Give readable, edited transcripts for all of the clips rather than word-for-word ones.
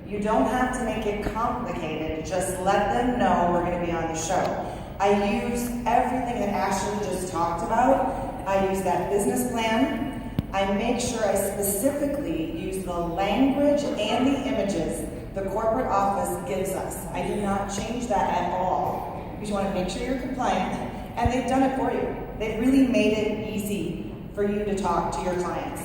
You don't have to make it complicated, just let them know we're gonna be on the show. I use everything that Ashley just talked about. I use that business plan. I make sure I specifically use the language and the images the corporate office gives us. I do not change that at all, because you wanna make sure you're compliant, and they've done it for you. They've really made it easy for you to talk to your clients.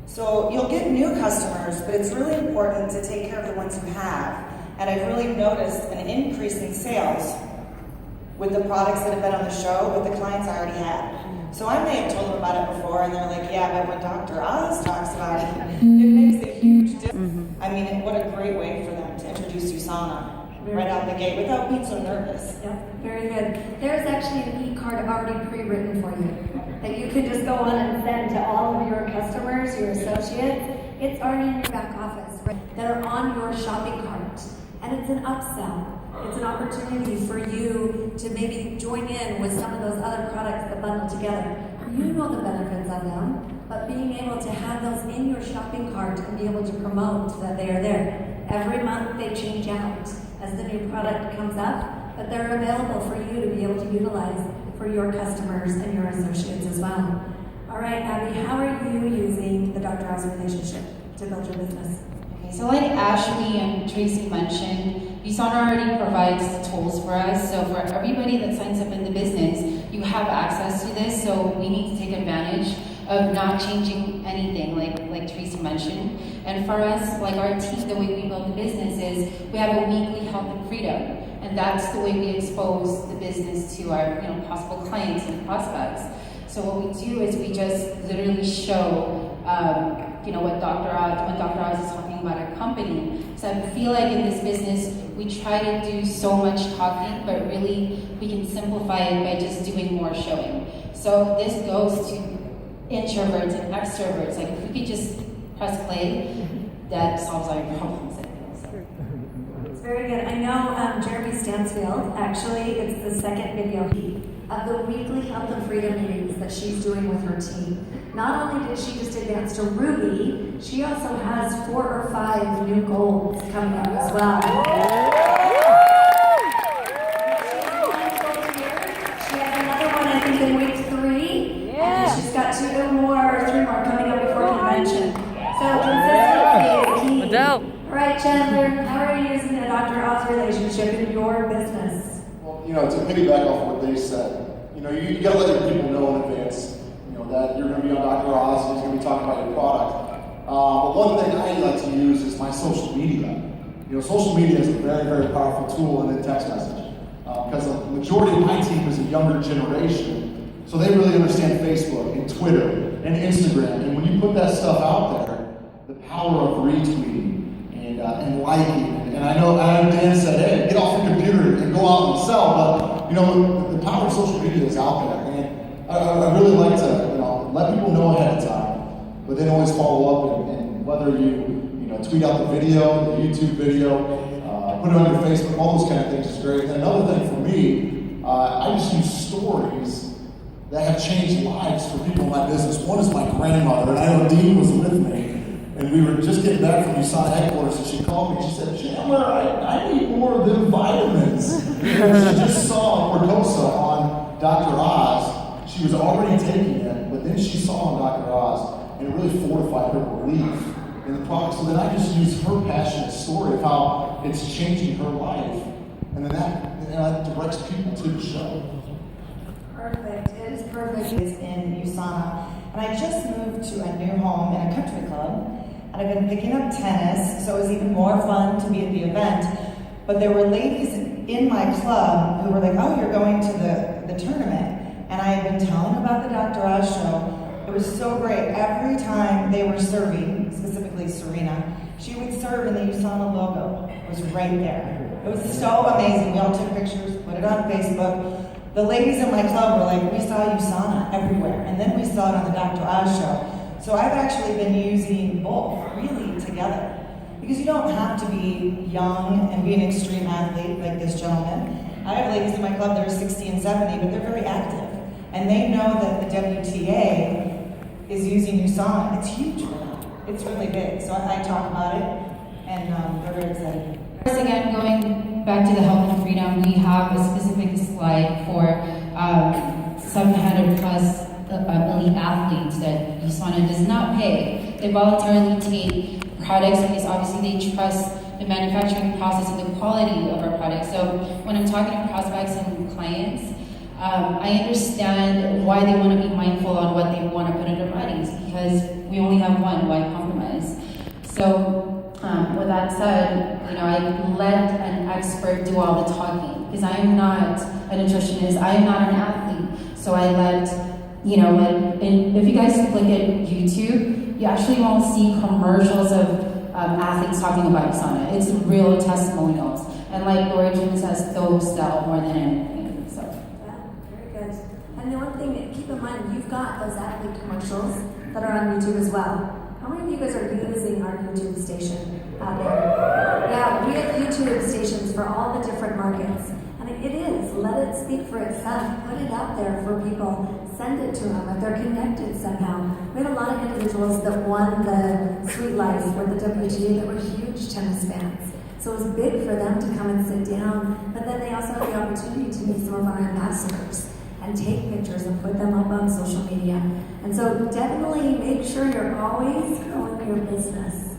So you'll get new customers, but it's really important to take care of the ones you have. And I've really noticed an increase in sales with the products that have been on the show with the clients I already had. So I may have told them about it before, and they're like, yeah, but when Dr. Oz talks about it, it makes a huge difference. I mean, what a great way for them to introduce USANA right out the gate without being so nervous. Yeah, very good. There's actually an e-card already pre-written for you that you can just go on and send to all of your customers, your associates. It's already in your back office, right, that are on your shopping cart. And it's an upsell. It's an opportunity for you to maybe join in with some of those other products that bundle together. You know the benefits of them, but being able to have those in your shopping cart and be able to promote that they are there. Every month they change out as the new product comes up, but they're available for you to be able to utilize for your customers and your associates as well. All right, Abby, how are you using the Dr. Oz relationship to build your business? Okay, so like Ashley and Tracy mentioned, USANA already provides the tools for us. So for everybody that signs up in the business, you have access to this. So we need to take advantage of not changing anything, like Tracy mentioned. And for us, like our team, the way we build the business is we have a weekly health and freedom, and that's the way we expose the business to our possible clients and prospects. So what we do is we just literally show what Dr. Oz is talking about our company. So I feel like in this business, we try to do so much talking, but really we can simplify it by just doing more showing. So this goes to introverts and extroverts. Like if we could just press play, that solves all your problems. It's very good. I know Jeremy Stansfield, actually, it's the second video of the weekly health and freedom meetings that she's doing with her team. Not only did she just advance to Ruby, she also has 4 or 5 new goals coming up as well. She has another one, I think, in week 3. And she's got 3 more coming up before convention. So consistency is key. All right, Chandler, how are you using the Dr. Oz relationship in your business? Well, to piggyback off what they said, you got to let your people know in advance, that you're going to be on Dr. Oz and he's going to be talking about your product. But one thing I like to use is my social media. Social media is a very, very powerful tool in the text message because the majority of my team is a younger generation, so they really understand Facebook and Twitter and Instagram. And when you put that stuff out there, the power of retweeting and liking, and I know Dan said, hey, get off your computer and go out and sell, but the power of social media is out there. And I really like to let people know ahead of time, but then always follow up, and whether you tweet out the video, the YouTube video, put it on your Facebook, all those kind of things is great. And another thing for me, I just use stories that have changed lives for people in my business. One is my grandmother, and I know Dean was with me, and we were just getting back from USANA headquarters, and she called me and she said, Chandler, I need more of them vitamins. She just saw Cordosa on Dr. Oz. She was already taking it, but then she saw on Dr. Oz, and it really fortified her belief in the product. So then I just used her passionate story of how it's changing her life, and then that directs people to the show. Perfect. It is perfect. Is in USANA, and I just moved to a new home in a country club, and I've been picking up tennis, so it was even more fun to be at the event. But there were ladies in my club who were like, oh, you're going to the tournament. And I had been telling them about the Dr. Oz show. It was so great. Every time they were serving, specifically Serena, she would serve and the USANA logo was right there. It was so amazing. We all took pictures, put it on Facebook. The ladies in my club were like, we saw USANA everywhere. And then we saw it on the Dr. Oz show. So I've actually been using both really together. Because you don't have to be young and be an extreme athlete like this gentleman. I have ladies in my club that are 60 and 70, but they're very active. And they know that the WTA is using USANA. It's huge for them. It's really big. So I talk about it. and they're very excited. Once again, going back to the health and freedom, we have a specific slide for 700 plus elite athletes that USANA does not pay. They voluntarily take products because obviously they trust the manufacturing process and the quality of our products. So when I'm talking to prospects and clients, I understand why they want to be mindful on what they want to put in their bodies, because we only have one, why compromise? So with that said, I let an expert do all the talking, because I am not a nutritionist, I am not an athlete. So I let, and if you guys look at YouTube, you actually won't see commercials of athletes talking about USANA. It's real testimonials. And like Lori Jim says, those sell more than anything. So. Yeah, very good. And the one thing, keep in mind, you've got those athlete commercials that are on YouTube as well. How many of you guys are using our YouTube station out there? Yeah, we have YouTube stations for all the different markets. And it is, let it speak for itself. Put it out there for people. Send it to them if they're connected somehow. We had a lot of individuals that won the Sweet Life or the WGA that were huge tennis fans. So it was big for them to come and sit down, but then they also had the opportunity to meet some of our ambassadors and take pictures and put them up on social media. And so definitely make sure you're always growing your business.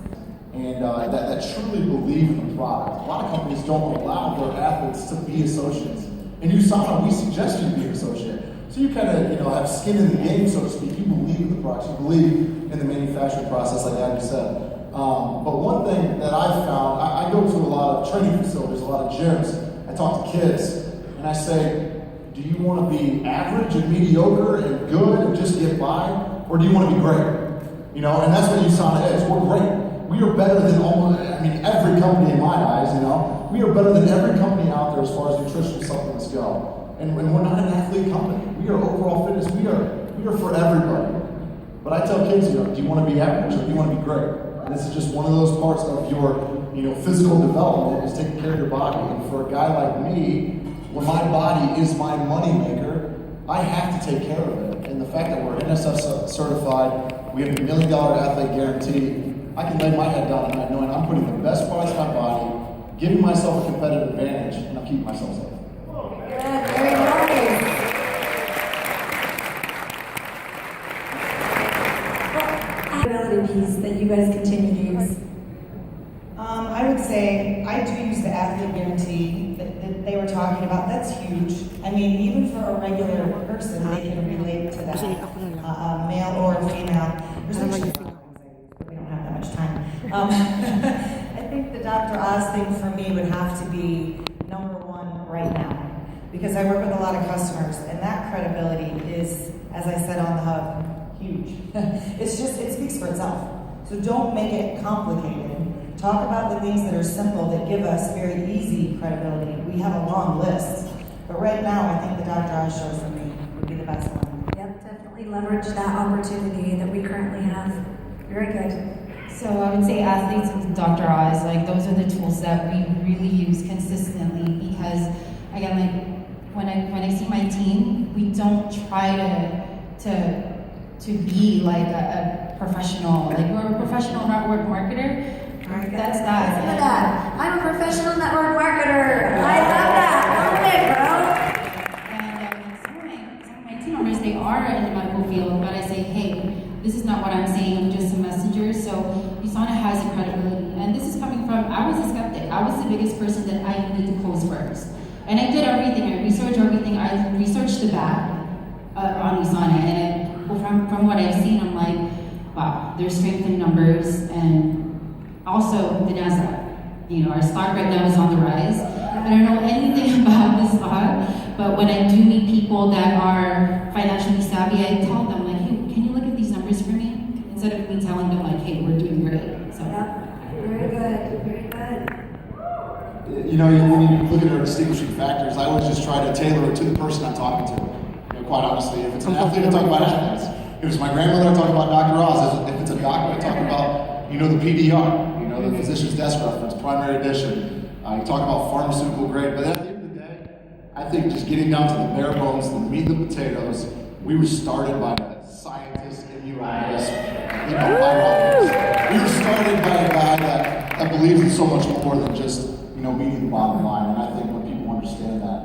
And that truly believe in the product. A lot of companies don't allow their athletes to be associates. In USANA, we suggest you be an associate. So you kind of, have skin in the game, so to speak. You believe in the products, you believe in the manufacturing process, like Abby said. But one thing that I've found, I go to a lot of training facilities, a lot of gyms. I talk to kids, and I say, do you want to be average and mediocre and good and just get by, or do you want to be great? And that's what USANA is. We're great. We are better than every company in my eyes. We are better than every company out there as far as nutritional supplements go. And we're not an athlete company. We are overall fitness. We are for everybody. But I tell kids, do you want to be average or do you want to be great? And this is just one of those parts of your, physical development is taking care of your body. And for a guy like me, when my body is my money maker, I have to take care of it. And the fact that we're NSF certified, we have $1 million athlete guarantee, I can lay my head down at night knowing I'm putting the best parts of my body, giving myself a competitive advantage, and I'm keeping myself safe. Good, very nice. Ability piece that you guys continue to use. I would say I do use the athlete guarantee that they were talking about. That's huge. Even for a regular person, they can relate to that, male or female. There's actually we don't have that much time. I think the Dr. Oz thing for me would have to be number one right now, because I work with a lot of customers, and that credibility is, as I said on the hub, huge. It speaks for itself. So don't make it complicated. Talk about the things that are simple that give us very easy credibility. We have a long list, but right now I think the Dr. Oz show for me would be the best one. Yep, definitely leverage that opportunity that we currently have. Very good. So I would say athletes and Dr. Oz, those are the tools that we really use consistently, because again, when I see my team, we don't try to be like a professional. We're a professional network marketer. That's that. Listen to that. I'm a professional network marketer. I love that. Love it, bro. And some of my team members, they are in the medical field, but I say, hey, this is not what I'm saying. I'm just a messenger. So USANA has a credibility, and this is coming from. I was a skeptic. I was the biggest person that I needed to close first, and I did everything. I researched everything. I researched the bad on USANA, and from what I've seen, I'm like, wow, there's strength in numbers, and also the NASDAQ. Our stock right now is on the rise. I don't know anything about this stock, but when I do meet people that are financially savvy, I tell them, hey, can you look at these numbers for me? Instead of me telling them, hey, we're doing great. So. Yep. Very good. Very good. When you look at our distinguishing factors, I always just try to tailor it to the person I'm talking to. Quite honestly, if it's an athlete, I talk about athletes. If it's my grandmother, I talk about Dr. Oz. If it's a doctor, I talk about, the PDR. The physician's desk reference, primary edition. You talk about pharmaceutical grade, but at the end of the day, I think just getting down to the bare bones, the meat and the potatoes, we were started by scientists, immunologists, virologists. We were started by a guy that I believe it's so much more than just, you know, meeting the bottom line. And I think when people understand that,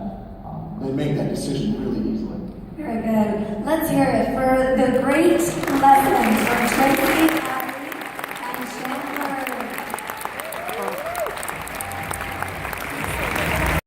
they make that decision really easily. Very good. Let's hear it for the great lessons from Tracy, Abby, and Chandler